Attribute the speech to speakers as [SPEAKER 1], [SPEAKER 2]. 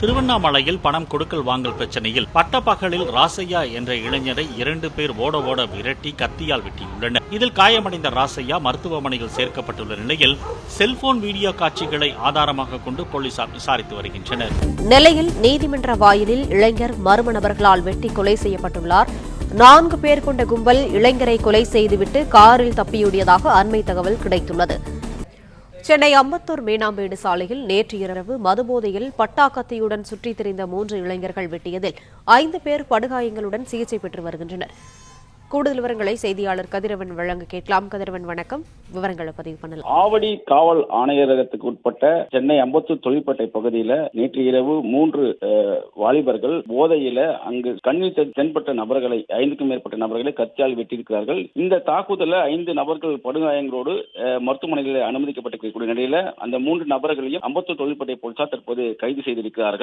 [SPEAKER 1] திருவண்ணாமலையில் பணம் கொடுக்கல் வாங்கல் பிரச்சனையில் பட்டப்பகலில் ராசையா என்ற இளைஞரை 2 பேர் ஓட விரட்டி கத்தியால் வெட்டியுள்ளனர். இதில் காயமடைந்த ராசையா மருத்துவமனையில் சேர்க்கப்பட்டுள்ள நிலையில் செல்போன் வீடியோ காட்சிகளை ஆதாரமாக கொண்டு போலீசார் விசாரித்து வருகின்றனர்.
[SPEAKER 2] நெல்லையில் நீதிமன்ற வாயிலில் இளைஞர் மர்ம நபர்களால் வெட்டி கொலை செய்யப்பட்டுள்ளார். 4 பேர் கொண்ட கும்பல் இளைஞரை கொலை செய்துவிட்டு காரில் தப்பியோடியதாக அண்மை தகவல் கிடைத்துள்ளது. சென்னை அம்பத்தூர் மீனாம்பேடு சாலையில் நேற்று இரவு மதுபோதையில் பட்டாக்கத்தியுடன் சுற்றித் திரிந்த 3 இளைஞர்கள் வெட்டியதில் 5 பேர் படுகாயங்களுடன் சிகிச்சை பெற்று வருகின்றனர். கூடுதல் விவரங்களை செய்தியாளர் கதிரவன் வழங்க கேட்கலாம். கதிரவன், வணக்கம். விவரங்களை பதிவு பண்ணலாம்.
[SPEAKER 3] ஆவடி காவல் ஆணையரகத்துக்கு உட்பட்ட சென்னை அம்பத்தூர் தொழிற்பேட்டை பகுதியில நேற்று இரவு 3 வாலிபர்கள் போதையில அங்கு கண்ணில் தென்பட்ட நபர்களை 5க்கும் மேற்பட்ட நபர்களை கத்தியால் வெட்டியிருக்கிறார்கள். இந்த தாக்குதல 5 நபர்கள் படுகாயங்களோடு மருத்துவமனையில் அனுமதிக்கப்பட்டிருக்கக்கூடிய நிலையில அந்த 3 நபர்களையும் அம்பத்தூர் தொழிற்பேட்டை போலீசார் தற்போது கைது செய்திருக்கிறார்கள்.